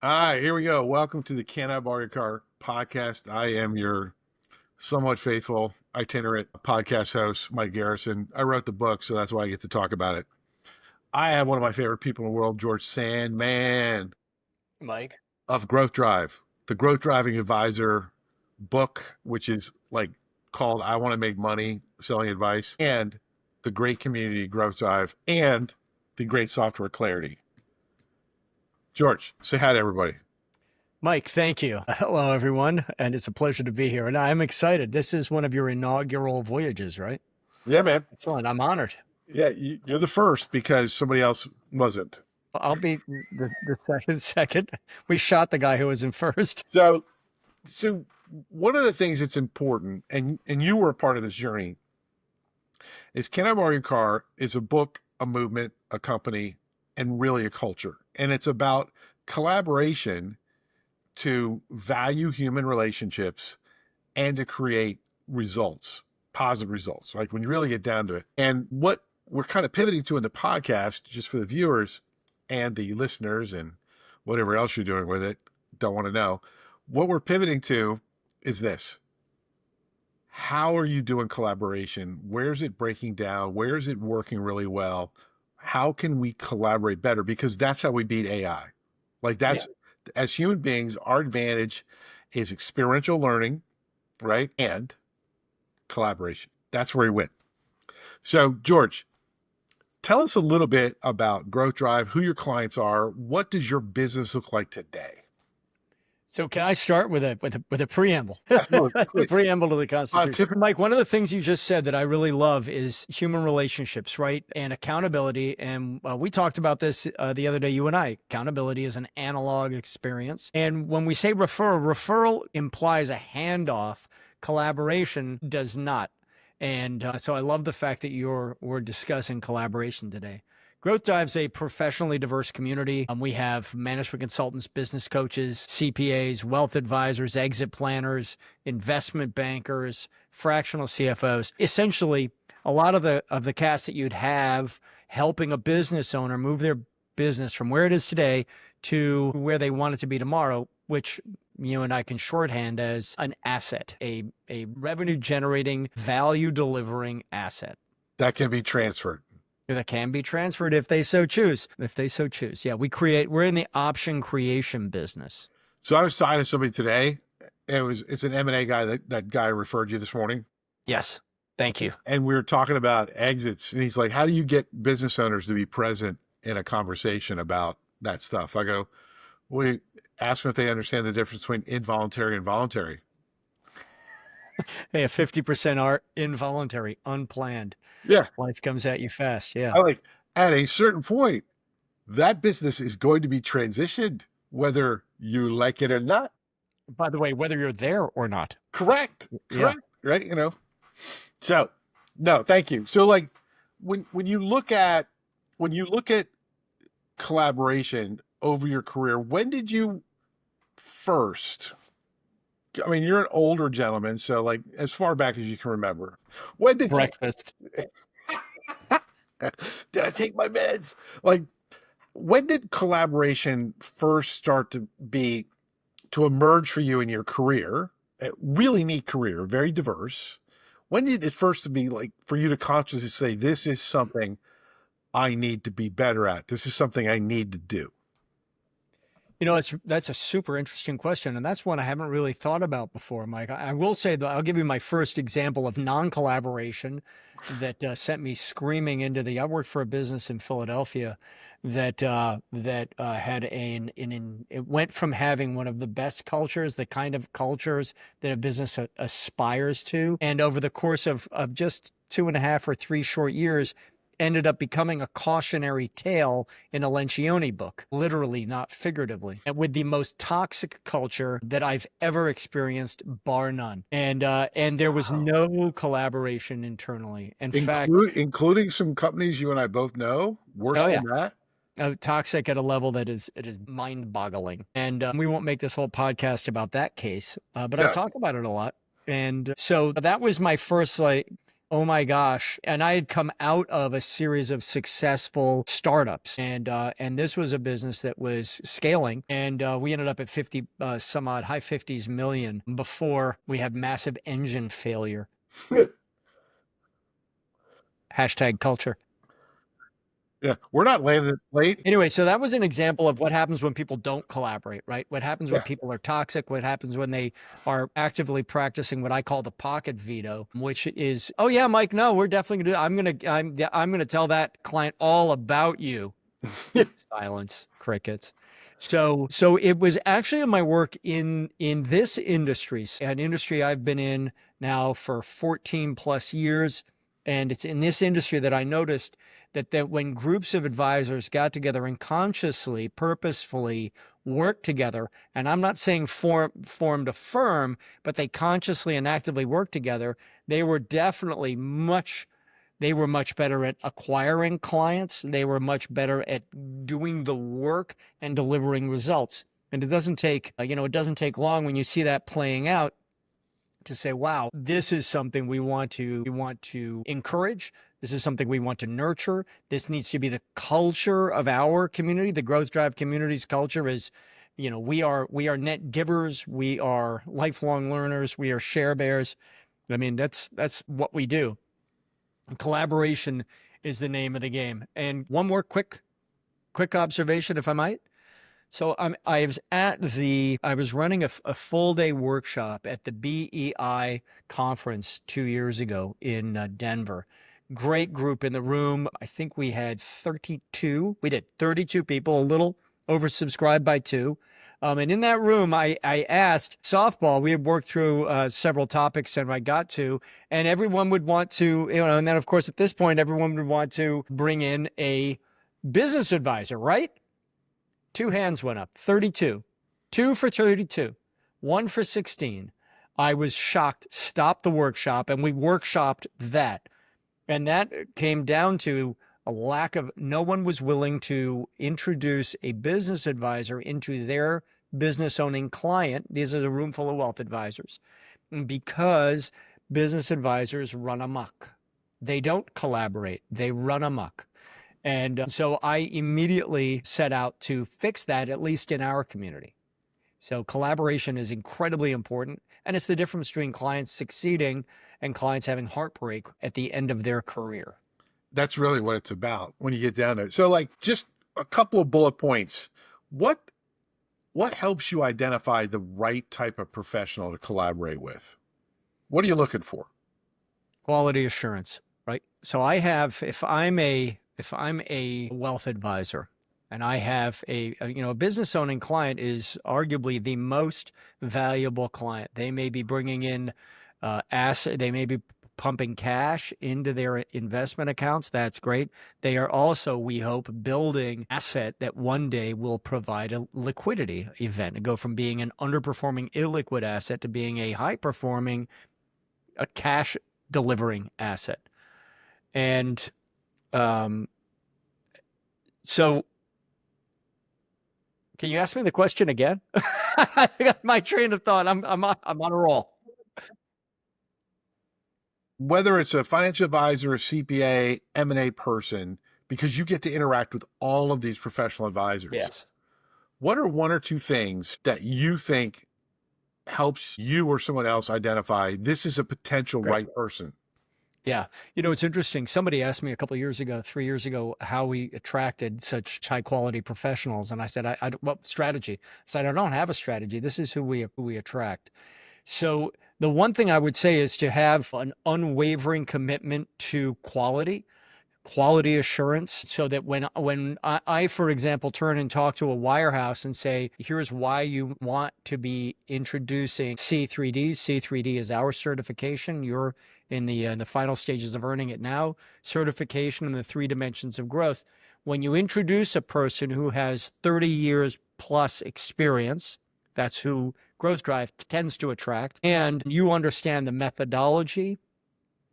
All right, here we go. Welcome to the Can I Borrow Your Car podcast. I am your somewhat faithful itinerant podcast host, Mike Garrison. I wrote the book, so that's why I get to talk about it. I have one of my favorite people in the world, George Sandman Mike. of Growth Drive, the Growth Driving Advisor book, which is like called I Want to Make Money Selling Advice, and the Great Community Growth Drive, and the Great Software Clarity. George, say hi to everybody. Mike, thank you. Hello, everyone. And it's a pleasure to be here. And I'm excited. This is one of your inaugural voyages, right? Yeah, man. Excellent. I'm honored. Yeah, you're the first because somebody else wasn't. I'll be the second. We shot the guy who was in first. So one of the things that's important, and you were a part of this journey, is Can I Borrow Your Car is a book, a movement, a company, and really a culture. And it's about collaboration to value human relationships and to create results, positive results, like when you really get down to it. And what we're kind of pivoting to in the podcast, just for the viewers and the listeners and whatever else you're doing with it, don't want to know. What we're pivoting to is this. How are you doing collaboration? Where's it breaking down? Where is it working really well? How can we collaborate better? Because that's how we beat AI. Like that's, as human beings, our advantage is experiential learning, right? And collaboration. That's where we win. So, George, tell us a little bit about Growth Drive, who your clients are. What does your business look like today? So can I start with a preamble? A preamble to the Constitution. Mike, one of the things you just said that I really love is human relationships, right? And accountability. And we talked about this the other day, you and I. Accountability is an analog experience. And when we say referral implies a handoff. Collaboration does not. And so I love the fact that we're discussing collaboration today. Growth Drive's a professionally diverse community. We have management consultants, business coaches, CPAs, wealth advisors, exit planners, investment bankers, fractional CFOs. Essentially, a lot of the cast that you'd have helping a business owner move their business from where it is today to where they want it to be tomorrow, which you and I can shorthand as an asset, a revenue generating, value delivering asset. That can be transferred. That can be transferred if they so choose. Yeah, we're in the option creation business. So I was talking to somebody today. It's an M&A guy that guy referred you this morning. Yes. Thank you. And we were talking about exits. And he's like, how do you get business owners to be present in a conversation about that stuff? I go, we ask them if they understand the difference between involuntary and voluntary. Hey, 50% are involuntary, unplanned. Yeah. Life comes at you fast. Yeah. I like at a certain point, that business is going to be transitioned, whether you like it or not. By the way, whether you're there or not. Correct. Yeah. Right. You know, so no, thank you. So like when you look at collaboration over your career, when did you first, I mean, you're an older gentleman, so like as far back as you can remember, when did breakfast? Did I take my meds? Like, when did collaboration first start to emerge for you in your career? A really neat career, very diverse. When did it first to be like for you to consciously say, this is something I need to be better at? This is something I need to do. You know, that's a super interesting question. And that's one I haven't really thought about before, Mike. I will say that I'll give you my first example of non-collaboration that sent me screaming into I worked for a business in Philadelphia that had it went from having one of the best cultures, the kind of cultures that a business aspires to. And over the course of just 2.5 or 3 short years, ended up becoming a cautionary tale in a Lencioni book, literally, not figuratively, and with the most toxic culture that I've ever experienced, bar none. And there was no collaboration internally. In fact, including some companies you and I both know, worse than that. Toxic at a level that is mind-boggling. And we won't make this whole podcast about that case, but I talk about it a lot. And so that was my first Oh my gosh. And I had come out of a series of successful startups, and this was a business that was scaling, and we ended up at 50 some odd high 50s million before we had massive engine failure. Hashtag culture. Yeah, we're not landing it late. Anyway, so that was an example of what happens when people don't collaborate, right? What happens when people are toxic, what happens when they are actively practicing what I call the pocket veto, which is, oh yeah, Mike, no, we're definitely gonna do I'm gonna tell that client all about you. Silence, crickets. So it was actually in my work in this industry, an industry I've been in now for 14 plus years. And it's in this industry that I noticed that when groups of advisors got together and consciously, purposefully worked together, and I'm not saying formed a firm, but they consciously and actively worked together, they were definitely much better at acquiring clients. They were much better at doing the work and delivering results. And it doesn't take, it doesn't take long when you see that playing out to say, wow, this is something we want to encourage. This is something we want to nurture. This needs to be the culture of our community. The Growth Drive community's culture is, we are net givers. We are lifelong learners. We are share bears. I mean, that's what we do. Collaboration is the name of the game. And one more quick observation, if I might. So I was running a full day workshop at the BEI conference 2 years ago in Denver. Great group in the room. I think we had 32. We did 32 people, a little oversubscribed by 2. And in that room, I asked softball. We had worked through several topics and I got to, and everyone would want to, and then of course at this point, everyone would want to bring in a business advisor, right? 2 hands went up, 32, 2 for 32, 1 for 16. I was shocked, stopped the workshop, and we workshopped that. And that came down to a lack of, no one was willing to introduce a business advisor into their business owning client. These are the room full of wealth advisors, because business advisors run amok. They don't collaborate, they run amok. And so I immediately set out to fix that, at least in our community. So collaboration is incredibly important. And it's the difference between clients succeeding and clients having heartbreak at the end of their career. That's really what it's about when you get down to it. So like just a couple of bullet points. What helps you identify the right type of professional to collaborate with? What are you looking for? Quality assurance, right? So I have, if I'm a wealth advisor and I have a business owning client is arguably the most valuable client. They may be bringing in they may be pumping cash into their investment accounts. That's great. They are also, we hope, building asset that one day will provide a liquidity event and go from being an underperforming illiquid asset to being a high performing, a cash delivering asset. And so can you ask me the question again? I got my train of thought. I'm on a roll. Whether it's a financial advisor, a CPA, M&A person, because you get to interact with all of these professional advisors. Yes. What are 1 or 2 things that you think helps you or someone else identify this is a potential right person? Yeah. It's interesting. Somebody asked me a couple of years ago, 3 years ago, how we attracted such high quality professionals. And I said, what strategy? I said, I don't have a strategy. This is who we attract. So the one thing I would say is to have an unwavering commitment to quality assurance, so that when I, for example, turn and talk to a wirehouse and say, here's why you want to be introducing C3D. C3D is our certification. You're in the final stages of earning it now. Certification in the 3 dimensions of growth. When you introduce a person who has 30 years plus experience, that's who Growth Drive tends to attract, and you understand the methodology,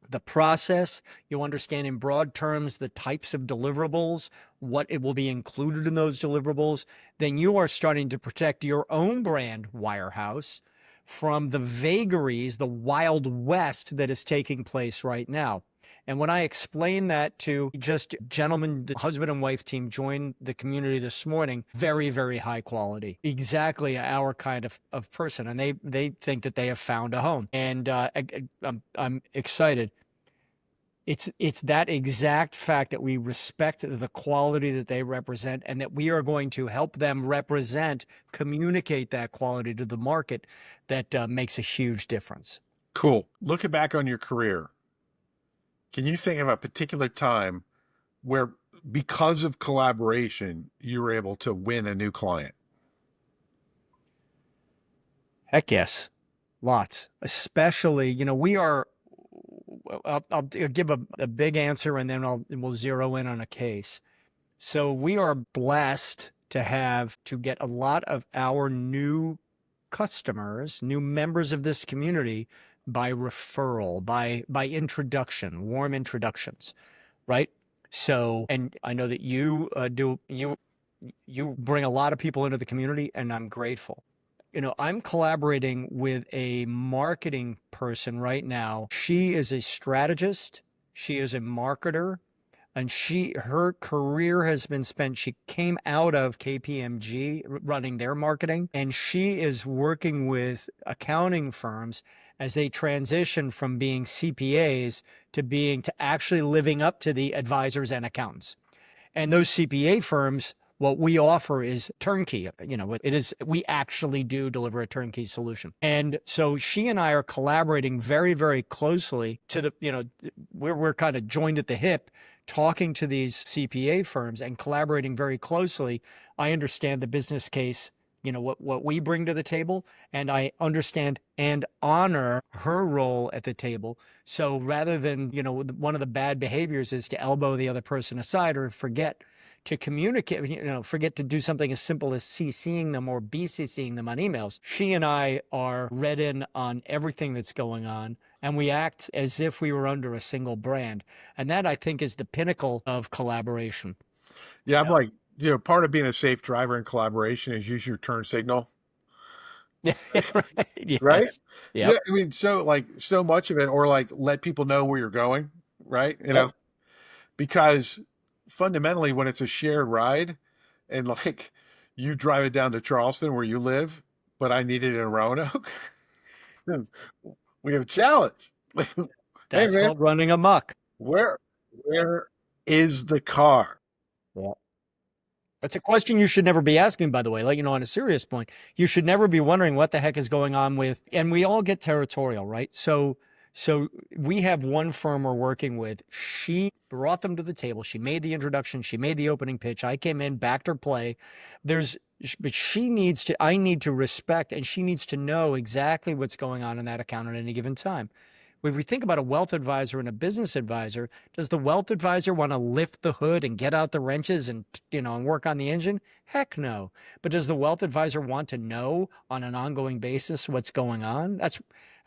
the process, you understand in broad terms the types of deliverables, what it will be included in those deliverables, then you are starting to protect your own brand, wirehouse, from the vagaries, the wild west that is taking place right now. And when I explain that to just gentlemen, the husband and wife team joined the community this morning, very, very high quality, exactly our kind of person. And they think that they have found a home. And I'm excited. It's that exact fact that we respect the quality that they represent and that we are going to help them communicate that quality to the market that makes a huge difference. Cool. Looking back on your career, can you think of a particular time where, because of collaboration, you were able to win a new client? Heck yes. Lots. Especially, I'll give a big answer and then we'll zero in on a case. So we are blessed to get a lot of our new customers, new members of this community by referral, by introduction, warm introductions, right? So, and I know that you bring a lot of people into the community, and I'm grateful. I'm collaborating with a marketing person right now. She is a strategist. She is a marketer. And her career has been spent. She came out of KPMG running their marketing, and she is working with accounting firms as they transition from being CPAs to actually living up to the advisors and accountants. And those CPA firms, what we offer is turnkey. We actually do deliver a turnkey solution. And so she and I are collaborating very, very closely we're kind of joined at the hip, talking to these CPA firms and collaborating very closely. I understand the business case, what we bring to the table, and I understand and honor her role at the table. So rather than, one of the bad behaviors is to elbow the other person aside or forget to communicate, forget to do something as simple as CCing them or BCCing them on emails. She and I are read in on everything that's going on, and we act as if we were under a single brand. And that, I think, is the pinnacle of collaboration. Yeah, I'm like, part of being a safe driver in collaboration is use your turn signal. Right? Yes. Right? Yep. Yeah. I mean, so much of it, or like let people know where you're going, right? Yep. Because fundamentally, when it's a shared ride and like you drive it down to Charleston where you live, but I need it in Roanoke, we have a challenge. That's hey, man, called running amok. where is the car? Yeah. That's a question you should never be asking, by the way. On a serious point, you should never be wondering what the heck is going on with, and we all get territorial, right? So we have one firm we're working with. She brought them to the table. She made the introduction. She made the opening pitch. I came in, backed her play. But I need to respect, and she needs to know exactly what's going on in that account at any given time. If we think about a wealth advisor and a business advisor, does the wealth advisor want to lift the hood and get out the wrenches and work on the engine? Heck no. But does the wealth advisor want to know on an ongoing basis what's going on?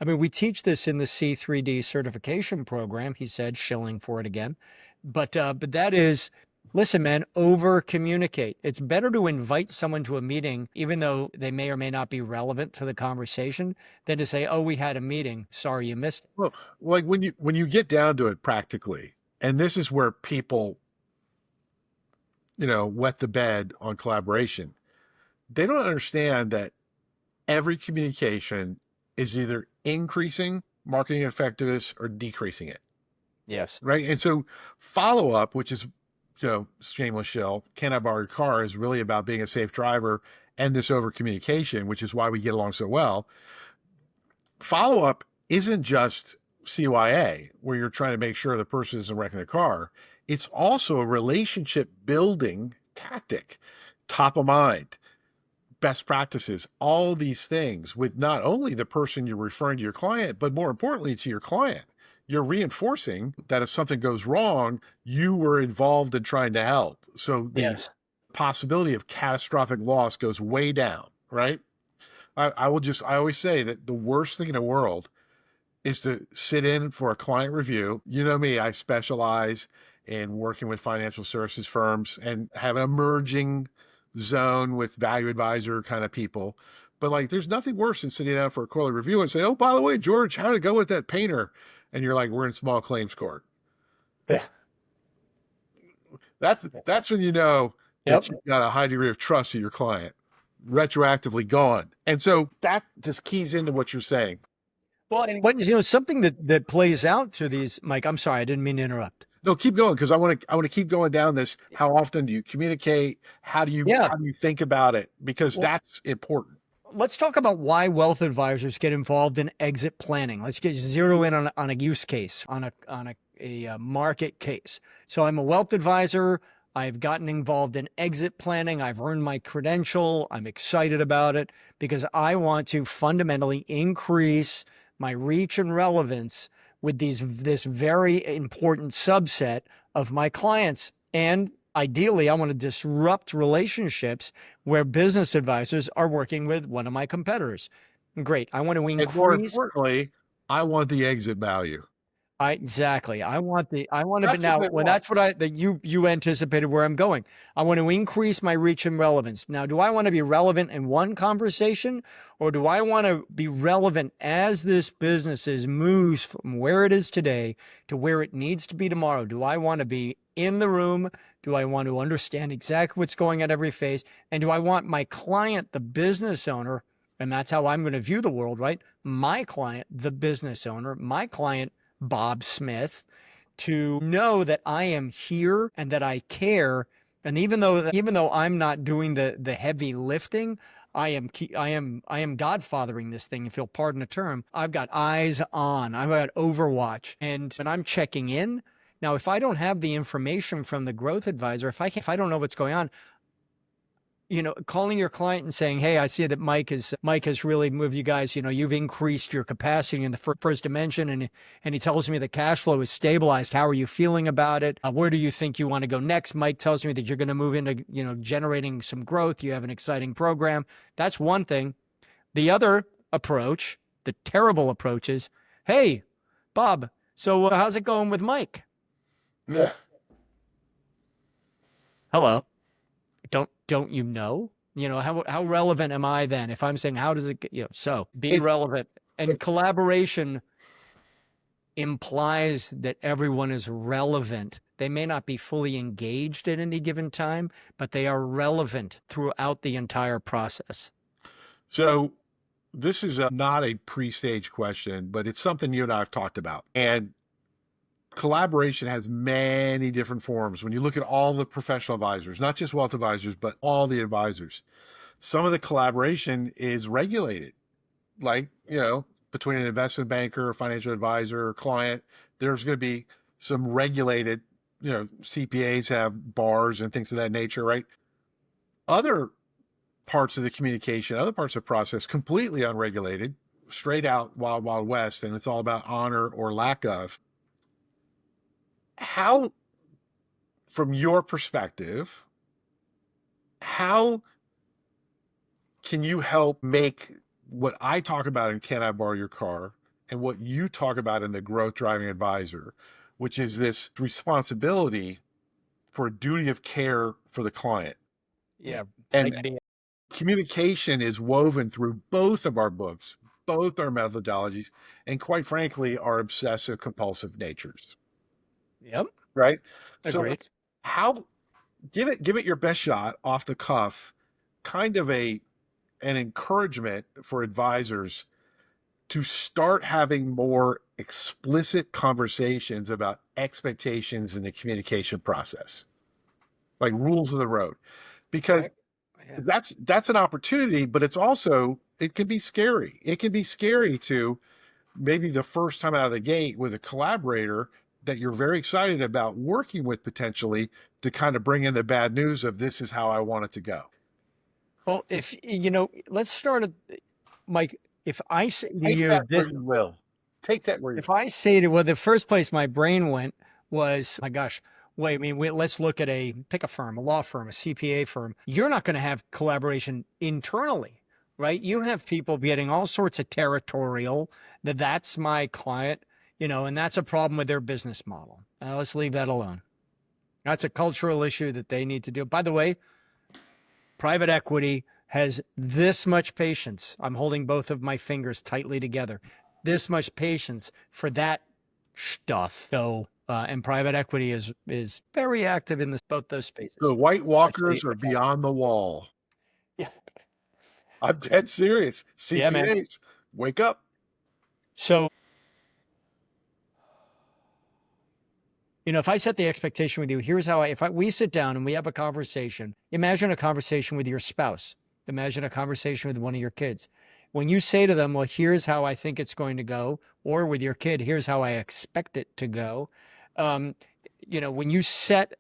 We teach this in the C3D certification program. He said, shilling for it again. But that is, listen, man, over communicate. It's better to invite someone to a meeting, even though they may or may not be relevant to the conversation, than to say, oh, we had a meeting. Sorry, you missed it. Well, like when you get down to it practically, and this is where people, wet the bed on collaboration. They don't understand that every communication is either increasing marketing effectiveness or decreasing it. Yes. Right. And so follow up, which is, shameless shill, can I borrow your car, is really about being a safe driver and this over communication, which is why we get along so well. Follow up isn't just CYA, where you're trying to make sure the person isn't wrecking the car. It's also a relationship building tactic, top of mind, best practices, all these things with not only the person you're referring to your client, but more importantly to your client. You're reinforcing that if something goes wrong, you were involved in trying to help. So the possibility of catastrophic loss goes way down, right? I always say that the worst thing in the world is to sit in for a client review. You know me, I specialize in working with financial services firms and have an emerging zone with value advisor kind of people. But there's nothing worse than sitting down for a quarterly review and say, oh, by the way, George, how did it go with that painter? And you're like, we're in small claims court. Yeah. That's when you know that you've got a high degree of trust in your client, retroactively gone. And so that just keys into what you're saying. Well, and what, you know, something that plays out through these, Mike, I'm sorry, I didn't mean to interrupt. No, keep going, because I want to keep going down this. How often do you communicate? How do you think about it? Because that's important. Let's talk about why wealth advisors get involved in exit planning. Let's get zero in on a use case, on a market case. So I'm a wealth advisor. I've gotten involved in exit planning. I've earned my credential. I'm excited about it because I want to fundamentally increase my reach and relevance with this very important subset of my clients. And ideally, I want to disrupt relationships where business advisors are working with one of my competitors. Great. I want to increase. And more importantly, I want the exit value. Exactly. I want to, but now, well, that's what you anticipated where I'm going. I want to increase my reach and relevance. Now, do I want to be relevant in one conversation, or do I want to be relevant as this business moves from where it is today to where it needs to be tomorrow? Do I want to be in the room? Do I want to understand exactly what's going on every phase? And do I want my client, the business owner, and that's how I'm going to view the world, right? My client, the business owner, my client, Bob Smith, to know that I am here and that I care. And even though I'm not doing the heavy lifting, I am godfathering this thing, if you'll pardon the term. I've got eyes on. I've got Overwatch, and I'm checking in. Now, if I don't have the information from the growth advisor, if I don't know what's going on, you know, calling your client and saying, "Hey, I see that Mike has really moved you guys. You know, you've increased your capacity in the first dimension, and he tells me the cash flow is stabilized. How are you feeling about it? Where do you think you want to go next?" Mike tells me that you're going to move into, you know, generating some growth. You have an exciting program. That's one thing. The other approach, the terrible approach, is, "Hey, Bob, so how's it going with Mike?" Yeah. Hello. Don't you know? You know, how relevant am I then? If I'm saying, how does it, you know, so be relevant. And collaboration implies that everyone is relevant. They may not be fully engaged at any given time, but they are relevant throughout the entire process. So this is not a pre-stage question, but it's something you and I have talked about. And collaboration has many different forms. When you look at all the professional advisors, not just wealth advisors, but all the advisors, some of the collaboration is regulated. Like, you know, between an investment banker, financial advisor, client, there's going to be some regulated, you know, CPAs have bars and things of that nature, right? Other parts of the communication, other parts of the process, completely unregulated, straight out wild, wild west, and it's all about honor or lack of. How, from your perspective, how can you help make what I talk about in Can I Borrow Your Car and what you talk about in the Growth Driving Advisor, which is this responsibility for a duty of care for the client? Yeah. And communication is woven through both of our books, both our methodologies, and quite frankly, our obsessive compulsive natures. Yep. Right. Agreed. So how, give it your best shot off the cuff, kind of an encouragement for advisors to start having more explicit conversations about expectations in the communication process, like rules of the road, because that's an opportunity, but it's also, it can be scary. It can be scary to maybe the first time out of the gate with a collaborator that you're very excited about working with potentially, to kind of bring in the bad news of this is how I want it to go. Well, if, you know, let's start at, Mike, if I say to Take you that this, where you will. Take that where you if I say to, well, the first place my brain went was, my gosh, wait, I mean, let's look at pick a firm, a law firm, a CPA firm. You're not going to have collaboration internally, right? You have people getting all sorts of territorial, that's my client, you know, and that's a problem with their business model. Let's leave that alone. That's a cultural issue that they need to do. By the way, private equity has this much patience. I'm holding both of my fingers tightly together. This much patience for that stuff. So And private equity is very active in both those spaces. The White Walkers are beyond the wall. Yeah. I'm dead serious. CPAs, yeah, man. Wake up. So, if I set the expectation with you, here's how we sit down and we have a conversation, imagine a conversation with your spouse, imagine a conversation with one of your kids. When you say to them, well, here's how I think it's going to go, or with your kid, here's how I expect it to go. When you set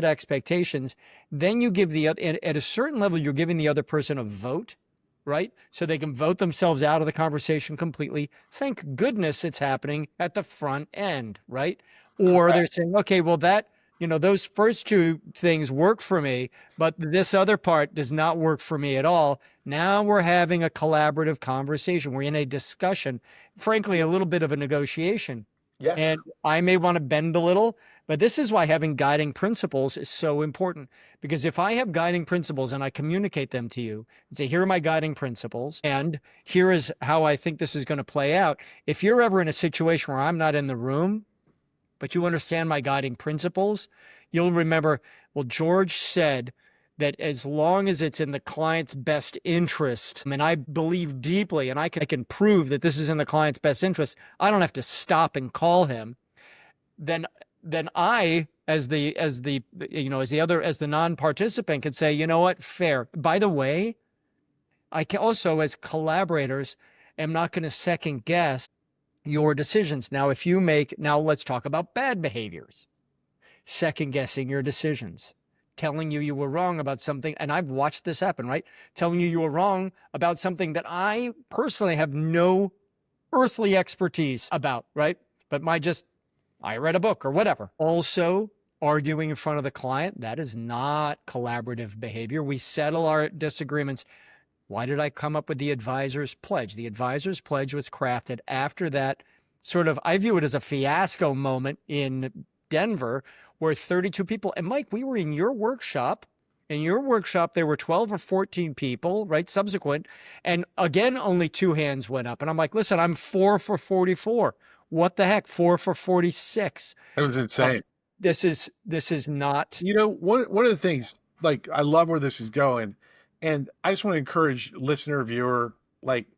expectations, then you give at a certain level, you're giving the other person a vote, right? So they can vote themselves out of the conversation completely. Thank goodness it's happening at the front end, right? Or Correct. They're saying, okay, well those first two things work for me, but this other part does not work for me at all. Now we're having a collaborative conversation. We're in a discussion, frankly, a little bit of a negotiation. Yes. And I may want to bend a little, but this is why having guiding principles is so important. Because if I have guiding principles and I communicate them to you and say, here are my guiding principles, and here is how I think this is going to play out. If you're ever in a situation where I'm not in the room, but you understand my guiding principles, you'll remember, well, George said that as long as it's in the client's best interest, and I believe deeply, and I can prove that this is in the client's best interest, I don't have to stop and call him. Then I, as the non-participant, could say, you know what, fair. By the way, I can also, as collaborators, am not going to second guess your decisions. Now, let's talk about bad behaviors. Second guessing your decisions, telling you were wrong about something. And I've watched this happen, right? Telling you were wrong about something that I personally have no earthly expertise about, right? But I read a book or whatever. Also, arguing in front of the client, that is not collaborative behavior. We settle our disagreements. Why did I come up with the advisor's pledge? The advisor's pledge was crafted after that I view it as a fiasco moment in Denver where 32 people, and Mike, we were in your workshop. In your workshop, there were 12 or 14 people, right, subsequent. And again, only 2 hands went up. And I'm like, listen, I'm 4 for 44. What the heck? 4 for 46. It was insane. This is not. One of the things, I love where this is going. And I just want to encourage listener, viewer,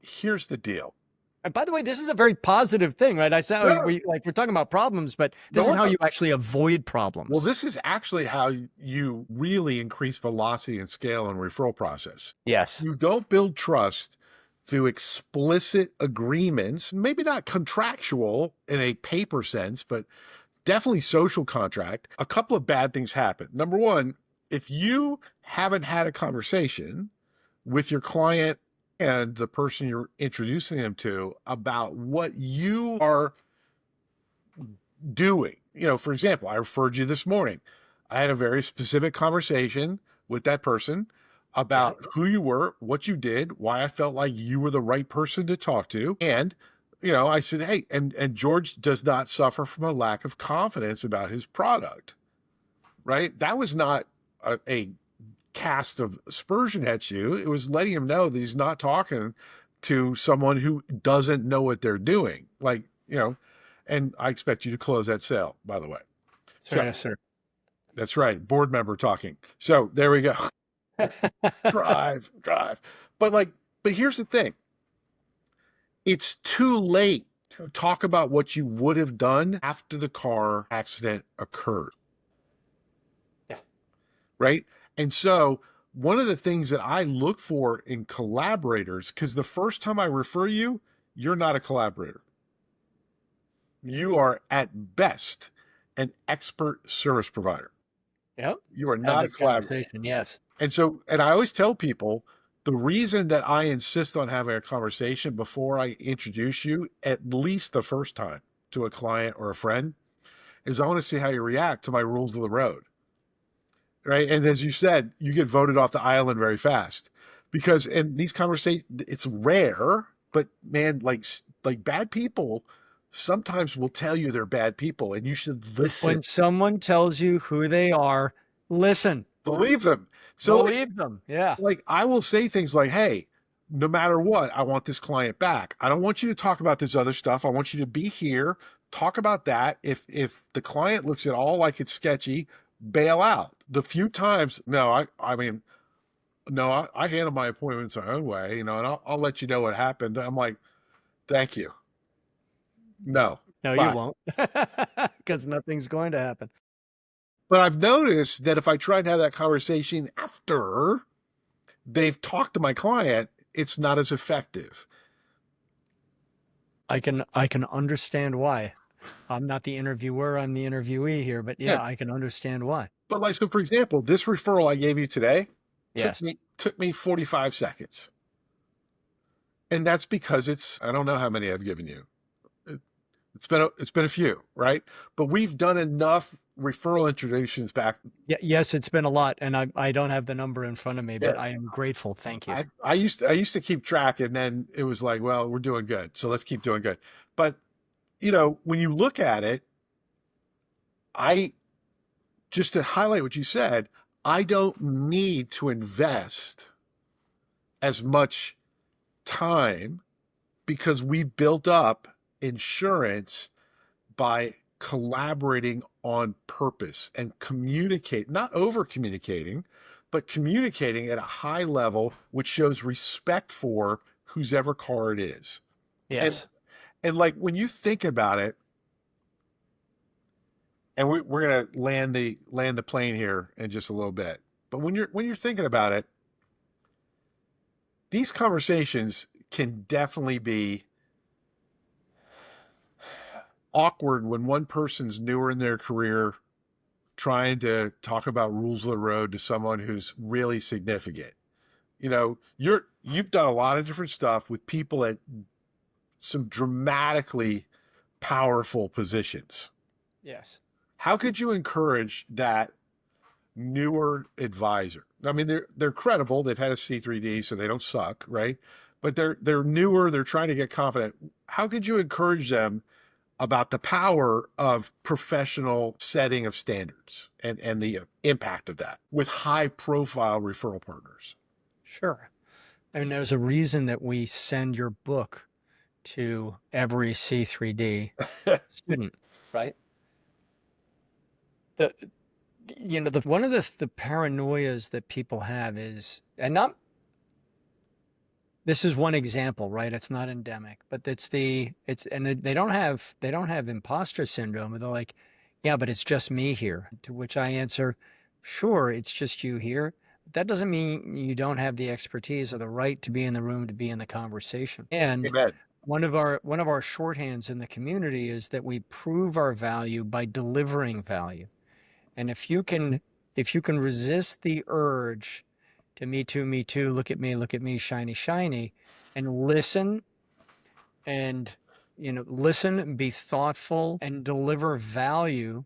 here's the deal. And by the way, this is a very positive thing, right? We're talking about problems, but this is how you actually avoid problems. Well, this is actually how you really increase velocity and scale in referral process. Yes. You don't build trust through explicit agreements, maybe not contractual in a paper sense, but definitely social contract. A couple of bad things happen. Number one, if you haven't had a conversation with your client and the person you're introducing them to about what you are doing, for example, I referred you this morning. I had a very specific conversation with that person about who you were, what you did, why I felt like you were the right person to talk to. And, I said, hey, and George does not suffer from a lack of confidence about his product, right? That was not a cast of aspersion at you. It was letting him know that he's not talking to someone who doesn't know what they're doing. And I expect you to close that sale, by the way. Yes, sir. That's right. Board member talking. So there we go. drive. But here's the thing. It's too late to talk about what you would have done after the car accident occurred. Yeah. Right? And so one of the things that I look for in collaborators, because the first time I refer you, you're not a collaborator. You are at best an expert service provider. Yep. You are not a collaborator. Yes. And I always tell people the reason that I insist on having a conversation before I introduce you, at least the first time, to a client or a friend, is I want to see how you react to my rules of the road. Right. And as you said, you get voted off the island very fast because in these conversations, it's rare, but man, like bad people sometimes will tell you they're bad people and you should listen. When someone tells you who they are, listen. Believe them. So believe them. Yeah. I will say things like, hey, no matter what, I want this client back. I don't want you to talk about this other stuff. I want you to be here, talk about that. If the client looks at all like it's sketchy, bail out. The few times, no, I mean, no, I handle my appointments my own way, and I'll let you know what happened. I'm like, thank you. No, No, you but won't, because nothing's going to happen. but I've noticed that if I try to have that conversation after they've talked to my client, it's not as effective. I can understand why. I'm not the interviewer, I'm the interviewee here, but Yeah, yeah, I can understand why. but like, so for example, this referral I gave you today Yes. took me 45 seconds. And that's because I don't know how many I've given you. It's been a few, right? But we've done enough referral introductions back. Yeah, yes, it's been a lot, and I don't have the number in front of me, but Yeah. I am grateful. Thank you. I used to keep track, and then it was like, well, we're doing good, so let's keep doing good. But when you look at it, I just to highlight what you said, I don't need to invest as much time because we built up insurance by collaborating on purpose and communicate, not over communicating, but communicating at a high level, which shows respect for whose ever car it is. And Yes. and like when you think about it, and we're gonna land the plane here in just a little bit. But when you're thinking about it, these conversations can definitely be awkward when one person's newer in their career trying to talk about rules of the road to someone who's really significant. You've done a lot of different stuff with people at some dramatically powerful positions. Yes. How could you encourage that newer advisor? I mean, they're credible. They've had a C3D, so they don't suck, right? But they're newer. They're trying to get confident. How could you encourage them about the power of professional setting of standards and the impact of that with high profile referral partners? Sure. And there's a reason that we send your book to every C3D student, right? The one of the paranoias that people have is, and not, this is one example, right? It's not endemic, but and they don't have imposter syndrome. They're like, yeah, but it's just me here. To which I answer, sure, it's just you here. But that doesn't mean you don't have the expertise or the right to be in the room, to be in the conversation. And Amen. one of our shorthands in the community is that we prove our value by delivering value. And if you can resist the urge to me too, look at me, shiny, shiny, and listen and listen, be thoughtful and deliver value,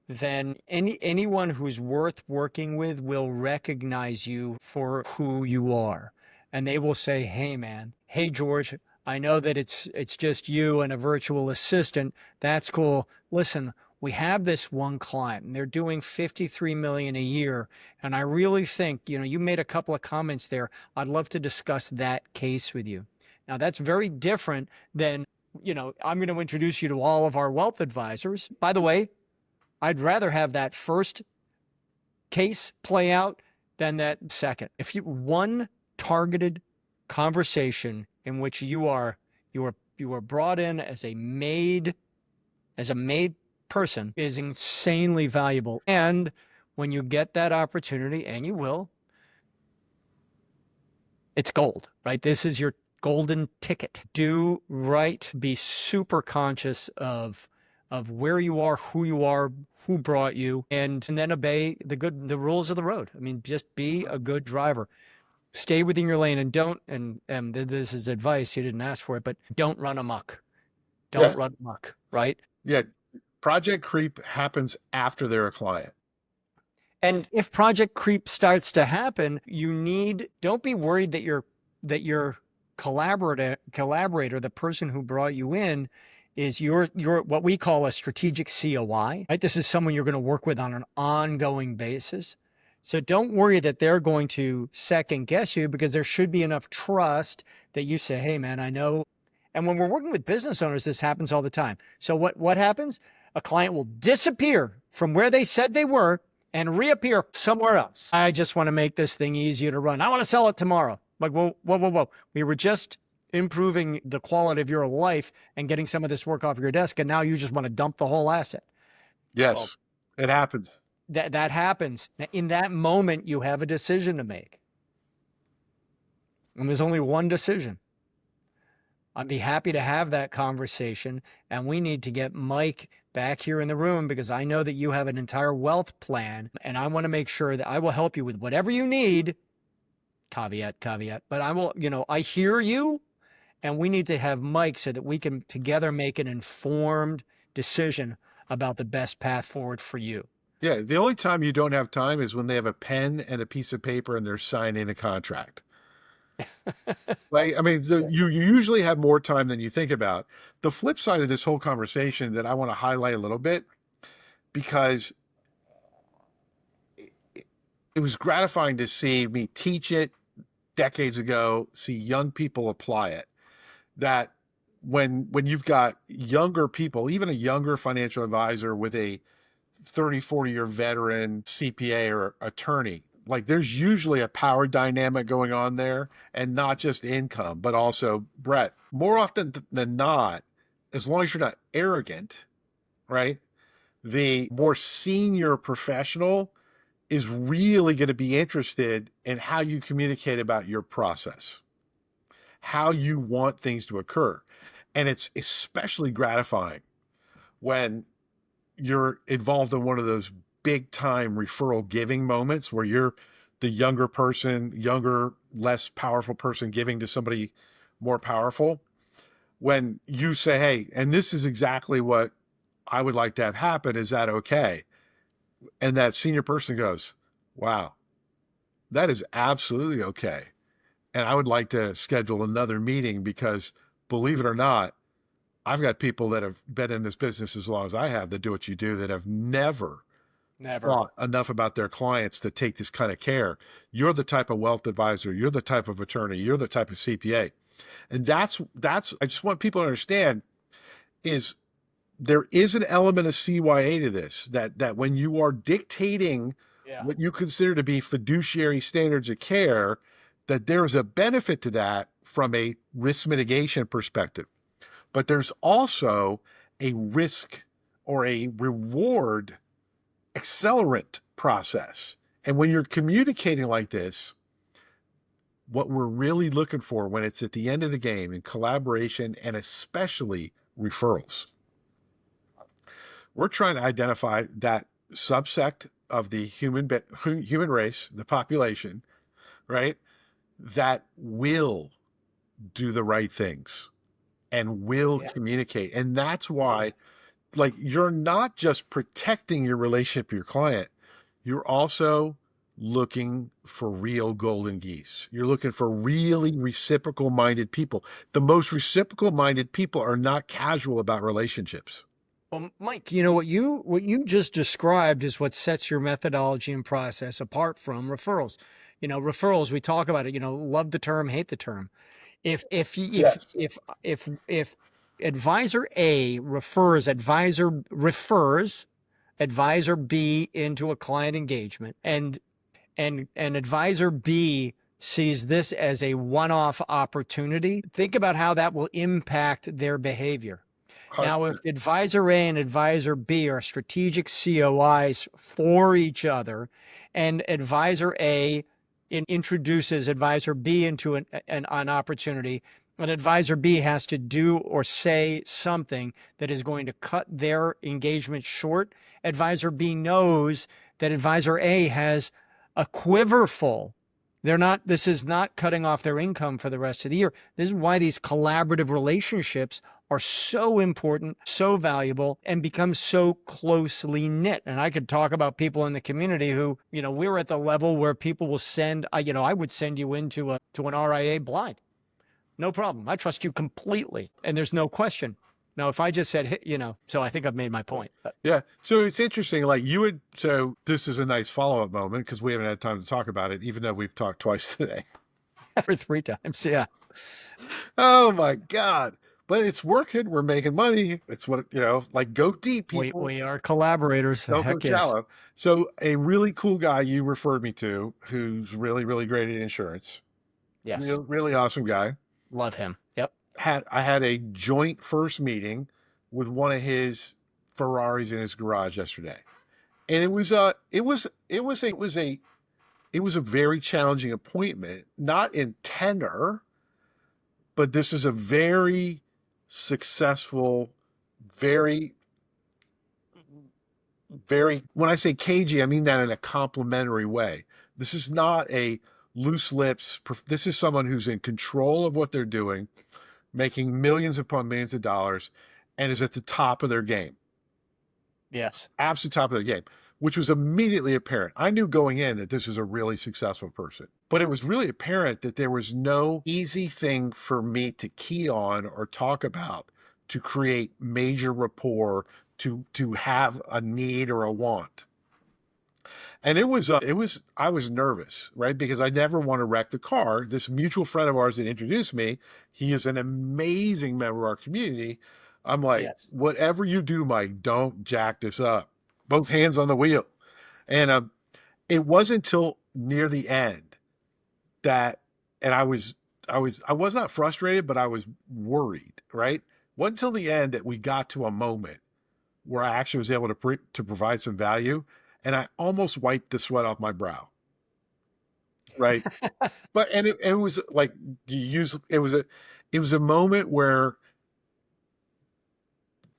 then anyone who's worth working with will recognize you for who you are. And they will say, hey man, hey George, I know that it's just you and a virtual assistant. That's cool. Listen, we have this one client and they're doing 53 million a year. And I really think, you made a couple of comments there. I'd love to discuss that case with you. Now that's very different than, I'm going to introduce you to all of our wealth advisors. By the way, I'd rather have that first case play out than that second. If you one targeted conversation in which you are brought in as a made person is insanely valuable. And when you get that opportunity, and you will, it's gold, right? This is your golden ticket. Do right, be super conscious of where you are, who brought you, and then obey the rules of the road. I mean, just be a good driver. Stay within your lane and don't, and this is advice, you didn't ask for it, but don't run amok. Don't Yes. run amok, right? Yeah. Project creep happens after they're a client. And if project creep starts to happen, don't be worried that your collaborator, the person who brought you in, is your what we call a strategic COI, right? This is someone you're going to work with on an ongoing basis. So don't worry that they're going to second guess you, because there should be enough trust that you say, hey man, I know. And when we're working with business owners, this happens all the time. So what happens? A client will disappear from where they said they were and reappear somewhere else. I just want to make this thing easier to run. I want to sell it tomorrow. Like, whoa, whoa, whoa, whoa. We were just improving the quality of your life and getting some of this work off your desk, and now you just want to dump the whole asset. Yes, well, it happens. That happens. In that moment, you have a decision to make. And there's only one decision. I'd be happy to have that conversation, and we need to get Mike back here in the room because I know that you have an entire wealth plan, and I want to make sure that I will help you with whatever you need. Caveat, but I will, I hear you, and we need to have Mike so that we can together make an informed decision about the best path forward for you. Yeah, the only time you don't have time is when they have a pen and a piece of paper and they're signing a contract. Like, I mean, so you usually have more time than you think about. The flip side of this whole conversation that I want to highlight a little bit, because it was gratifying to see me teach it decades ago, see young people apply it, that when you've got younger people, even a younger financial advisor with a 30, 40-year veteran CPA or attorney, like there's usually a power dynamic going on there, and not just income, but also breadth. More often than not, as long as you're not arrogant, right? The more senior professional is really going to be interested in how you communicate about your process, how you want things to occur. And it's especially gratifying when you're involved in one of those big time referral giving moments where you're the younger person, less powerful person giving to somebody more powerful. When you say, hey, and this is exactly what I would like to have happen. Is that okay? And that senior person goes, wow, that is absolutely okay. And I would like to schedule another meeting because, believe it or not, I've got people that have been in this business as long as I have that do what you do that have never thought enough about their clients to take this kind of care. You're the type of wealth advisor. You're the type of attorney. You're the type of CPA. And that's, I just want people to understand is there is an element of CYA to this, that when you are dictating what you consider to be fiduciary standards of care, that there is a benefit to that from a risk mitigation perspective. But there's also a risk or a reward accelerant process. And when you're communicating like this, what we're really looking for when it's at the end of the game in collaboration and especially referrals, we're trying to identify that subsect of the human race, the population, right, that will do the right things and will communicate. And that's why, like, you're not just protecting your relationship with your client, you're also looking for real golden geese. You're looking for really reciprocal minded people. The most reciprocal minded people are not casual about relationships. Well, Mike, what you just described is what sets your methodology and process apart from referrals. Referrals, we talk about it, love the term, hate the term. If advisor A refers advisor B into a client engagement, and advisor B sees this as a one-off opportunity, think about how that will impact their behavior. Now, if advisor A and advisor B are strategic COIs for each other, and advisor A introduces advisor B into an opportunity, and advisor B has to do or say something that is going to cut their engagement short, advisor B knows that advisor A has a quiver full. This is not cutting off their income for the rest of the year. This is why these collaborative relationships are so important, so valuable, and become so closely knit. And I could talk about people in the community who, we're at the level where people will send, I would send you into an RIA blind. No problem. I trust you completely. And there's no question. Now, if I just said, so I think I've made my point. Yeah. So it's interesting. Like so this is a nice follow-up moment because we haven't had time to talk about it, even though we've talked twice today. For 3 times. Yeah. Oh my God. but it's working. We're making money. It's what, like, go deep, people. We are collaborators. Don't go Heck yes. shallow. So a really cool guy you referred me to, who's really, really great at insurance. Yes. Really awesome guy. Love him. Yep. I had a joint first meeting with one of his Ferraris in his garage yesterday. And it was a very challenging appointment, not in tenor, but this is a very successful, very, very, when I say cagey, I mean that in a complimentary way. This is not a loose lips. This is someone who's in control of what they're doing, making millions upon millions of dollars, and is at the top of their game. Yes. Absolute top of their game, which was immediately apparent. I knew going in that this was a really successful person, but it was really apparent that there was no easy thing for me to key on or talk about to create major rapport, to have a need or a want. And I was nervous, right? Because I never want to wreck the car. This mutual friend of ours that introduced me, he is an amazing member of our community. I'm like, Yes. whatever you do, Mike, don't jack this up. Both hands on the wheel. And it wasn't until near the end that, and I was not frustrated, but I was worried, right? Wasn't until the end that we got to a moment where I actually was able to provide some value, and I almost wiped the sweat off my brow. Right. But it was like, it was a moment where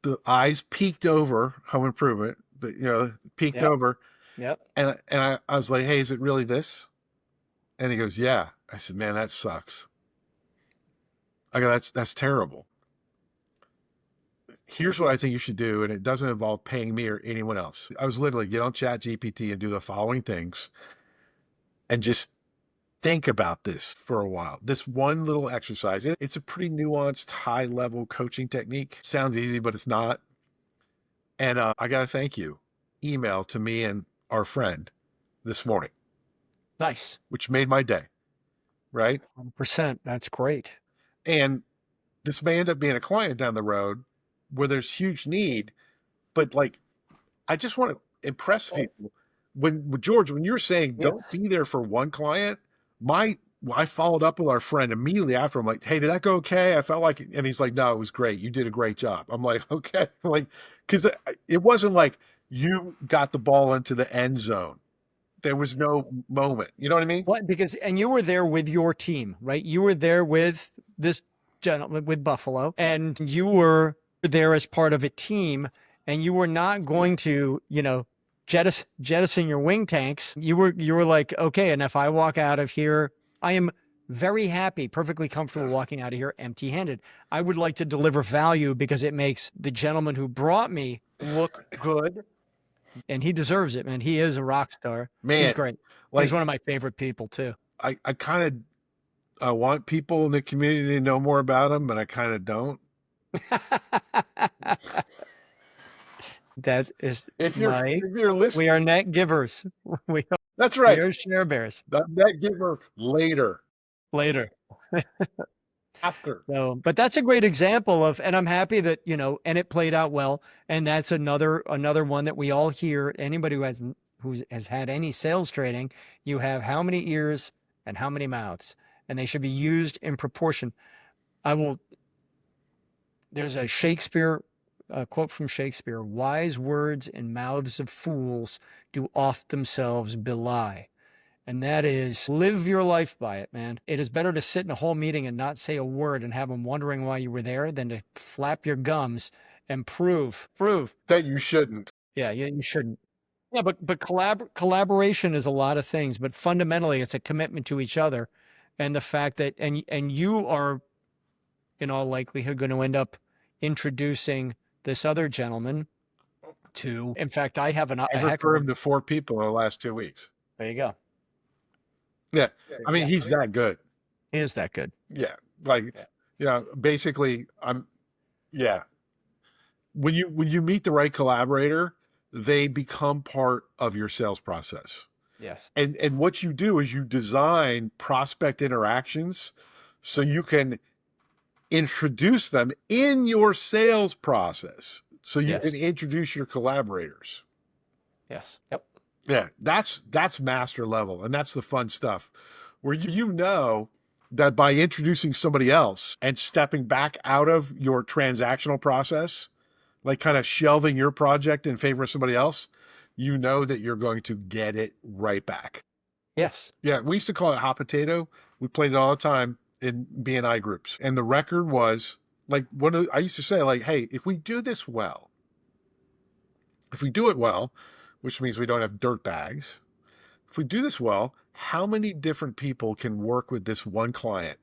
the eyes peeked over home improvement, but peeked Yep. over. Yep. And I was like, hey, is it really this? And he goes, yeah. I said, man, that sucks. I go, that's terrible. Here's what I think you should do. And it doesn't involve paying me or anyone else. I was literally get on Chat GPT and do the following things and just think about this for a while. This one little exercise, it's a pretty nuanced, high level coaching technique. Sounds easy, but it's not. And I got to thank you. Email to me and our friend this morning. Nice. Which made my day. Right? 100%. That's great. And this may end up being a client down the road where there's huge need, but like, I just want to impress people. George, when you're saying don't be there for one client, I followed up with our friend immediately after. I'm like, hey, did that go okay? I felt like, and he's like, no, it was great. You did a great job. I'm like, okay. Like, because it wasn't like you got the ball into the end zone. There was no moment. You know what I mean? What? And you were there with your team, right? You were there with this gentleman with Buffalo, and you were there as part of a team, and you were not going to, jettison your wing tanks. You were like, okay, and if I walk out of here, I am very happy, perfectly comfortable walking out of here empty-handed. I would like to deliver value because it makes the gentleman who brought me look good. And he deserves it, man. He is a rock star. Man, he's great. He's one of my favorite people too. I kind of want people in the community to know more about him, but I kind of don't. That is, if you're listening, we are net givers. That's right. We are share bears. Net giver later. After. So, but that's a great example of, and I'm happy that, and it played out well. And that's another one that we all hear. Anybody who has had any sales training, you have how many ears and how many mouths, and they should be used in proportion. There's a quote from Shakespeare: wise words in mouths of fools do oft themselves belie. And that is, live your life by it, man. It is better to sit in a whole meeting and not say a word and have them wondering why you were there than to flap your gums and prove that you shouldn't. Yeah, you shouldn't. Yeah, but collaboration is a lot of things, but fundamentally it's a commitment to each other, and the fact that and you are, in all likelihood, going to end up introducing this other gentleman to. In fact, I have I've referred him to 4 people in the last 2 weeks. There you go. Yeah. I mean, he's that good. He is that good. Yeah. Like, basically when you meet the right collaborator, they become part of your sales process. Yes. And what you do is you design prospect interactions so you can introduce them in your sales process so you Yes. can introduce your collaborators. Yes. Yep. Yeah, that's master level, and that's the fun stuff where you know that by introducing somebody else and stepping back out of your transactional process, like kind of shelving your project in favor of somebody else, you know that you're going to get it right back. Yes. Yeah, we used to call it hot potato. We played it all the time in BNI groups. And the record was like I used to say, like, hey, if we do this well, if we do it well, which means we don't have dirt bags, if we do this well, how many different people can work with this one client?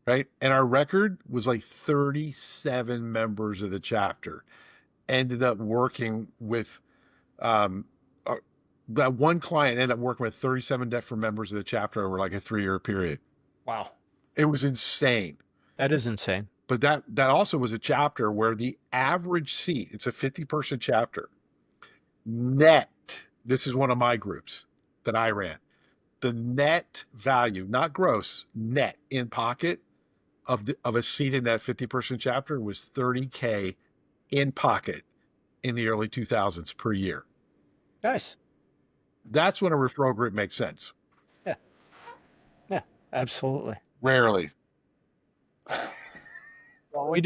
Right. And our record was like 37 members of the chapter ended up working with uh, that one client ended up working with 37 different members of the chapter over like a 3-year period. Wow. It was insane. That is insane. But that also was a chapter where the average seat, it's a 50-person chapter, net, this is one of my groups that I ran, the net value, not gross, net in pocket of a seat in that 50-person chapter was $30K in pocket in the early 2000s per year. Nice. That's when a referral group makes sense. Yeah. Yeah, absolutely. Rarely. Well, we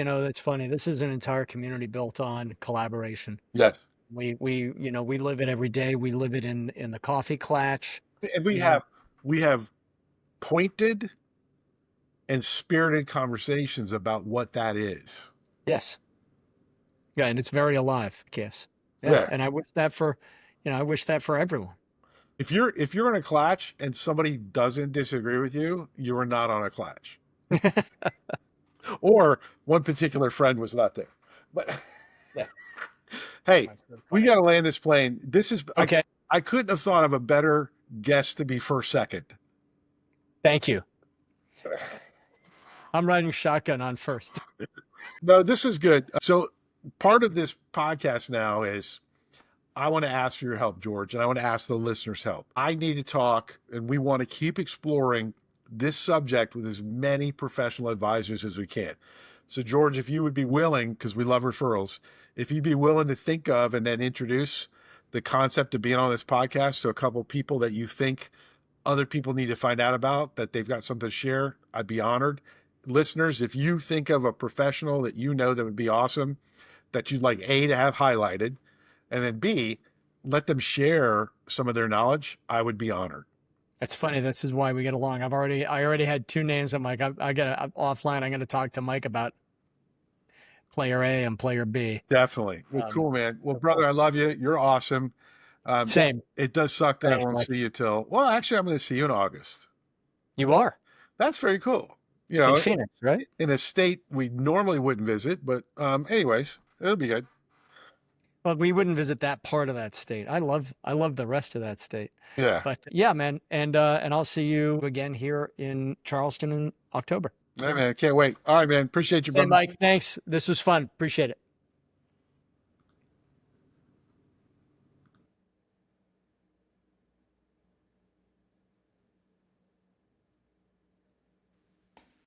that's funny. This is an entire community built on collaboration. Yes. We live it every day. We live it in the coffee klatch. And we have pointed and spirited conversations about what that is. Yes. Yeah, and it's very alive, Kiss. Yeah. And I wish that for everyone. If you're in a clutch and somebody doesn't disagree with you, you are not on a clutch. Or one particular friend was not there. But yeah. Hey, we got to land this plane. This is okay. I couldn't have thought of a better guest to be first second. Thank you. I'm riding shotgun on first. No, this was good. So part of this podcast now is I want to ask for your help, George, and I want to ask the listeners' help. I need to talk, and we want to keep exploring this subject with as many professional advisors as we can. So, George, if you would be willing, because we love referrals, if you'd be willing to think of and then introduce the concept of being on this podcast to a couple people that you think other people need to find out about, that they've got something to share, I'd be honored. Listeners, if you think of a professional that you know that would be awesome, that you'd like A, to have highlighted, and then B, let them share some of their knowledge, I would be honored. That's funny. This is why we get along. I already had 2 names. I'm like, offline. I'm going to talk to Mike about player A and player B. Definitely. Well, cool, man. Well, brother, I love you. You're awesome. Same. It does suck that Thanks, I won't Mike. see you till, well, actually, I'm going to see you in August. You are? That's very cool. You know, in Phoenix, right? In a state we normally wouldn't visit, but anyways, it'll be good. Well, we wouldn't visit that part of that state. I love the rest of that state. Yeah. But yeah, man. And I'll see you again here in Charleston in October. Hey, man. Can't wait. All right, man. Appreciate you, brother. Hey, Mike. Thanks. This was fun. Appreciate it.